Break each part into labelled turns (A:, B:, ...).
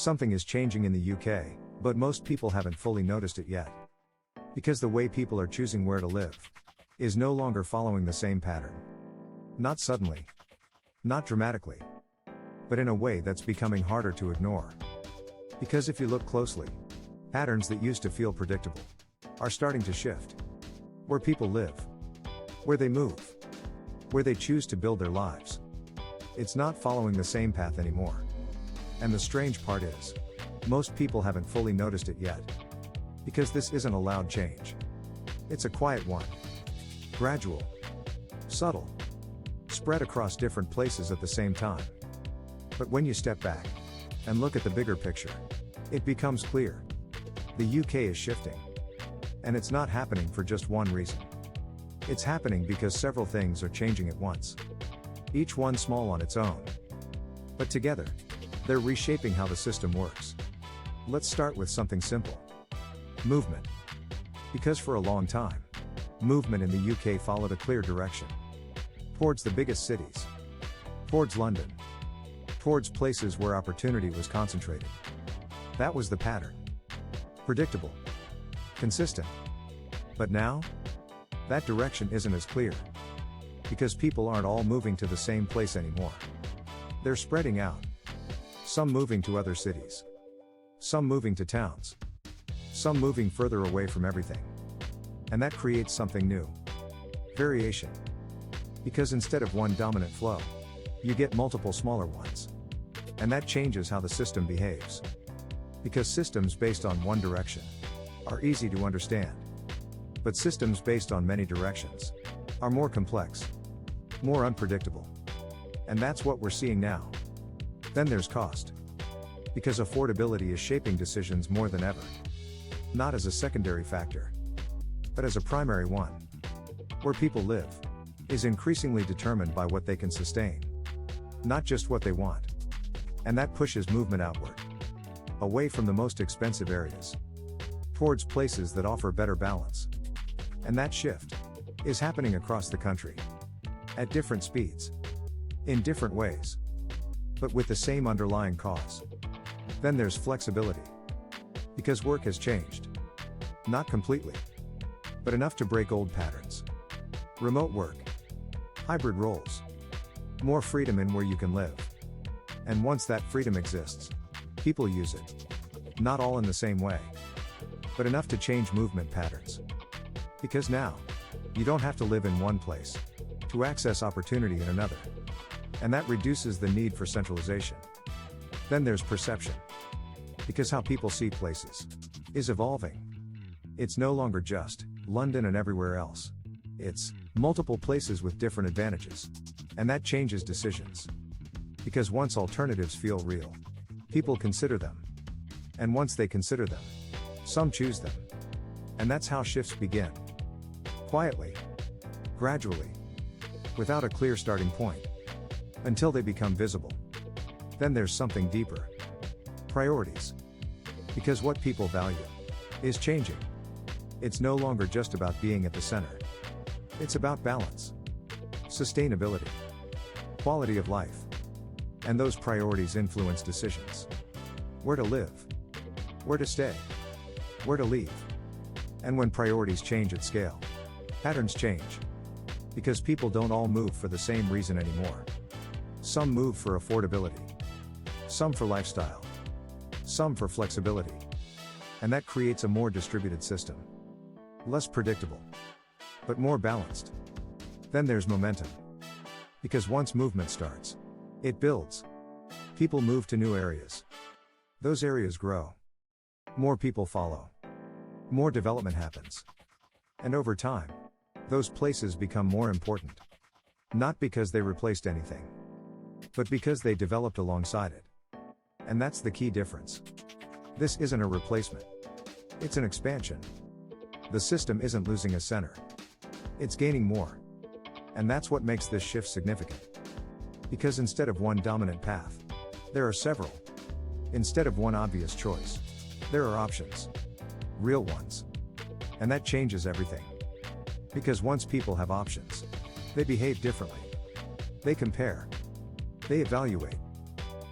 A: Something is changing in the UK, but most people haven't fully noticed it yet. Because the way people are choosing where to live is no longer following the same pattern. Not suddenly, not dramatically, but in a way that's becoming harder to ignore. Because if you look closely, patterns that used to feel predictable are starting to shift. Where people live, where they move, where they choose to build their lives. It's not following the same path anymore. And the strange part is, most people haven't fully noticed it yet. Because this isn't a loud change. It's a quiet one. Gradual. Subtle. Spread across different places at the same time. But when you step back and look at the bigger picture, it becomes clear. The UK is shifting. And it's not happening for just one reason. It's happening because several things are changing at once. Each one small on its own. But together, they're reshaping how the system works. Let's start with something simple. Movement. Because for a long time, movement in the UK followed a clear direction. Towards the biggest cities. Towards London. Towards places where opportunity was concentrated. That was the pattern. Predictable. Consistent. But now, that direction isn't as clear. Because people aren't all moving to the same place anymore. They're spreading out. Some moving to other cities. Some moving to towns. Some moving further away from everything. And that creates something new. Variation. Because instead of one dominant flow, you get multiple smaller ones. And that changes how the system behaves. Because systems based on one direction are easy to understand. But systems based on many directions are more complex, more unpredictable. And that's what we're seeing now. Then there's cost. Because affordability is shaping decisions more than ever. Not as a secondary factor, but as a primary one. Where people live is increasingly determined by what they can sustain, not just what they want. And that pushes movement outward, away from the most expensive areas, towards places that offer better balance. And that shift is happening across the country, at different speeds, in different ways, but with the same underlying cause. Then there's flexibility. Because work has changed. Not completely, but enough to break old patterns. Remote work. Hybrid roles. More freedom in where you can live. And once that freedom exists, people use it. Not all in the same way, but enough to change movement patterns. Because now, you don't have to live in one place to access opportunity in another. And that reduces the need for centralization. Then there's perception. Because how people see places is evolving. It's no longer just London and everywhere else. It's multiple places with different advantages. And that changes decisions. Because once alternatives feel real, people consider them. And once they consider them, some choose them. And that's how shifts begin. Quietly. Gradually. Without a clear starting point. Until they become visible. Then there's something deeper. Priorities. Because what people value is changing. It's no longer just about being at the center. It's about balance, sustainability, quality of life. And those priorities influence decisions. Where to live, where to stay, where to leave. And when priorities change at scale, patterns change. Because people don't all move for the same reason anymore. Some move for affordability. Some for lifestyle. Some for flexibility. And that creates a more distributed system. Less predictable, but more balanced. Then there's momentum. Because once movement starts, it builds. People move to new areas. Those areas grow. More people follow. More development happens. And over time, those places become more important. Not because they replaced anything, but because they developed alongside it. And that's the key difference. This isn't a replacement. It's an expansion. The system isn't losing a center. It's gaining more. And that's what makes this shift significant. Because instead of one dominant path, there are several. Instead of one obvious choice, there are options. Real ones. And that changes everything. Because once people have options, they behave differently. They compare. They evaluate.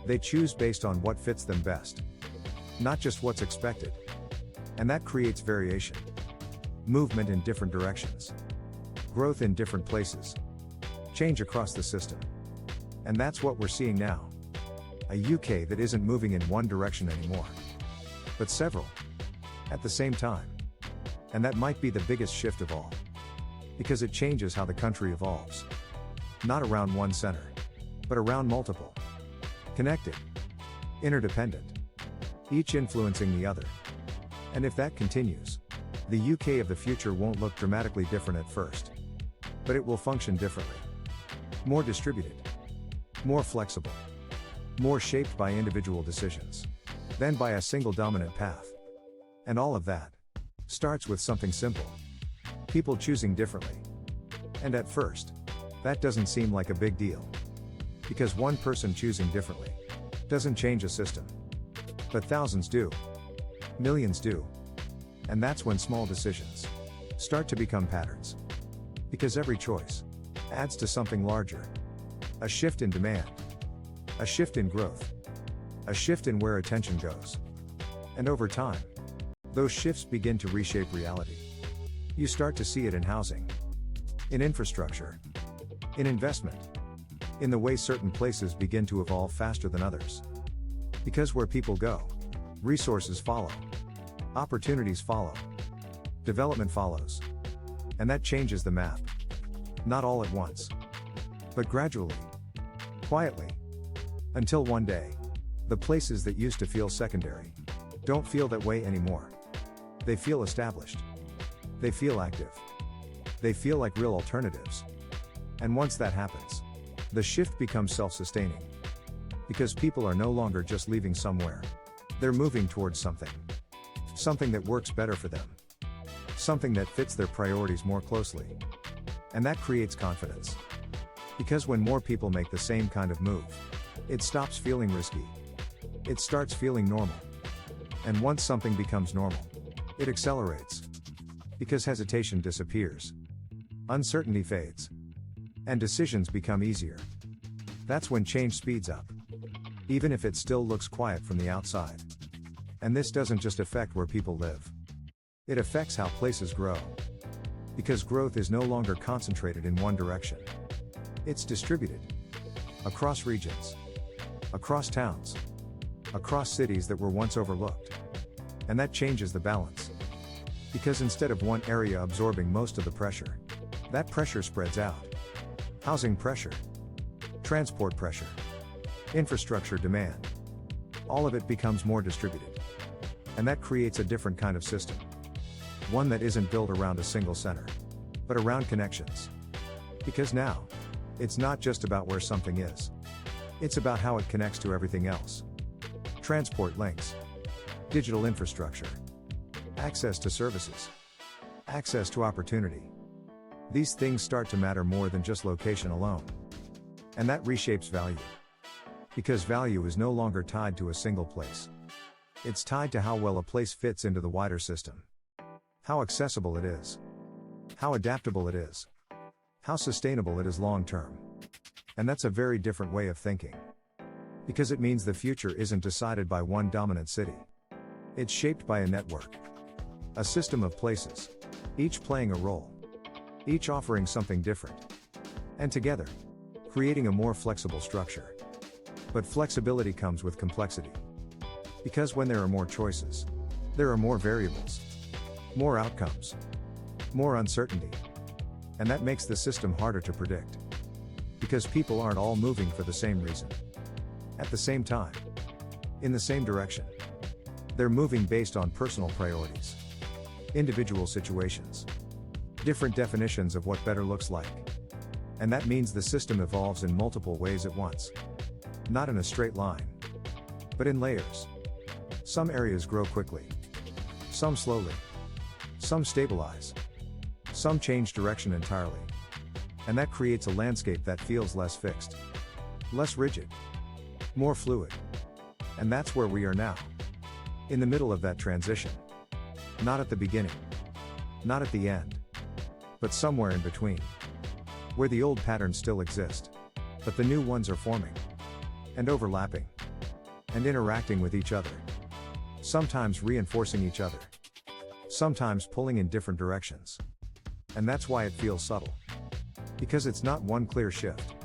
A: They choose based on what fits them best. not just what's expected. And that creates variation. Movement in different directions. Growth in different places. Change across the system. And that's what we're seeing now. A UK that isn't moving in one direction anymore, but several, at the same time. And that might be the biggest shift of all. Because it changes how the country evolves. Not around one center, but around multiple. Connected. Interdependent. Each influencing the other. And if that continues, the UK of the future won't look dramatically different at first. But it will function differently. More distributed. More flexible. More shaped by individual decisions. Than by a single dominant path. And all of that starts with something simple. People choosing differently. And at first, that doesn't seem like a big deal. Because one person choosing differently doesn't change a system. But thousands do. Millions do. And that's when small decisions start to become patterns. Because every choice adds to something larger. A shift in demand. A shift in growth. A shift in where attention goes. And over time, those shifts begin to reshape reality. You start to see it in housing. In infrastructure. In investment. In the way certain places begin to evolve faster than others. Because where people go, resources follow. Opportunities follow. Development follows. And that changes the map. Not all at once. But gradually. Quietly. Until one day, the places that used to feel secondary don't feel that way anymore. They feel established. They feel active. They feel like real alternatives. And once that happens, the shift becomes self-sustaining. Because people are no longer just leaving somewhere. They're moving towards something. Something that works better for them. Something that fits their priorities more closely. And that creates confidence. Because when more people make the same kind of move, it stops feeling risky. It starts feeling normal. And once something becomes normal, it accelerates. Because hesitation disappears. Uncertainty fades. And decisions become easier. That's when change speeds up. Even if it still looks quiet from the outside. And this doesn't just affect where people live. It affects how places grow. Because growth is no longer concentrated in one direction. It's distributed. Across regions. Across towns. Across cities that were once overlooked. And that changes the balance. Because instead of one area absorbing most of the pressure, that pressure spreads out. Housing pressure. Transport pressure. Infrastructure demand. All of it becomes more distributed. And that creates a different kind of system. One that isn't built around a single center, but around connections. Because now, it's not just about where something is. It's about how it connects to everything else. Transport links. Digital infrastructure. Access to services. Access to opportunity. These things start to matter more than just location alone. And that reshapes value. Because value is no longer tied to a single place. It's tied to how well a place fits into the wider system. How accessible it is. How adaptable it is. How sustainable it is long term. And that's a very different way of thinking. Because it means the future isn't decided by one dominant city. It's shaped by a network. A system of places. Each playing a role. Each offering something different. And together, creating a more flexible structure. But flexibility comes with complexity. Because when there are more choices, there are more variables. More outcomes. More uncertainty. And that makes the system harder to predict. Because people aren't all moving for the same reason. At the same time. In the same direction. They're moving based on personal priorities. Individual situations. Different definitions of what better looks like. And that means the system evolves in multiple ways at once. Not in a straight line. But in layers. Some areas grow quickly. Some slowly. Some stabilize. Some change direction entirely. And that creates a landscape that feels less fixed. Less rigid. More fluid. And that's where we are now. In the middle of that transition. Not at the beginning. Not at the end. But somewhere in between. Where the old patterns still exist. But the new ones are forming. And overlapping. And interacting with each other. sometimes reinforcing each other, sometimes pulling in different directions. And that's why it feels subtle. Because it's not one clear shift.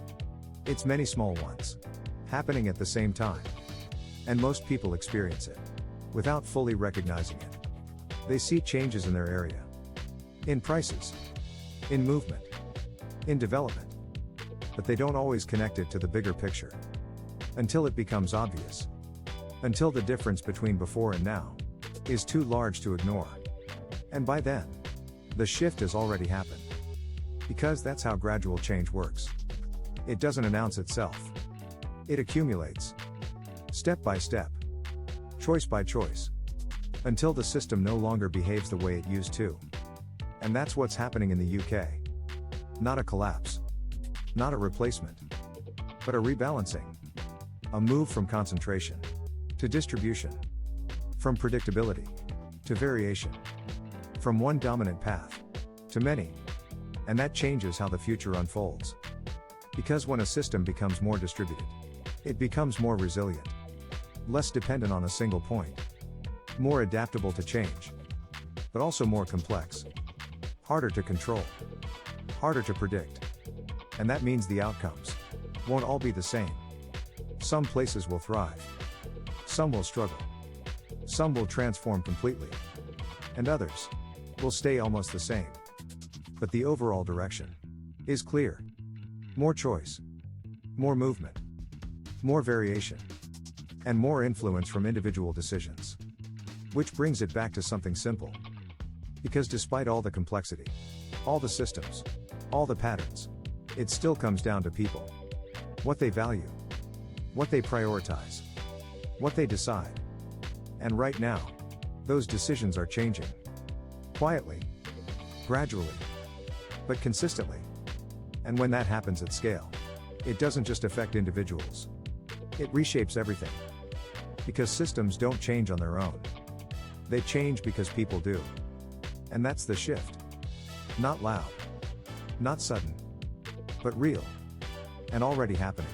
A: It's many small ones, happening at the same time. And most people experience it, without fully recognizing it. They see changes in their area. In prices. In movement. In development. But they don't always connect it to the bigger picture. Until it becomes obvious. Until the difference between before and now is too large to ignore. And by then, the shift has already happened. Because that's how gradual change works. It doesn't announce itself. It accumulates. Step by step. Choice by choice. Until the system no longer behaves the way it used to. And that's what's happening in the UK. Not a collapse. Not a replacement. But a rebalancing. A move from concentration to distribution. From predictability to variation. From one dominant path to many. And that changes how the future unfolds. Because when a system becomes more distributed, it becomes more resilient. Less dependent on a single point. More adaptable to change. But also more complex. Harder to control. Harder to predict. And that means the outcomes won't all be the same. Some places will thrive. Some will struggle. Some will transform completely. And others will stay almost the same. But the overall direction is clear. More choice. More movement. More variation. And more influence from individual decisions. Which brings it back to something simple. Because despite all the complexity, all the systems, all the patterns, it still comes down to people. What they value. What they prioritize. What they decide. And right now, those decisions are changing. Quietly. Gradually. But consistently. And when that happens at scale, it doesn't just affect individuals. It reshapes everything. Because systems don't change on their own. They change because people do. And that's the shift. Not loud. Not sudden. But real. And already happening.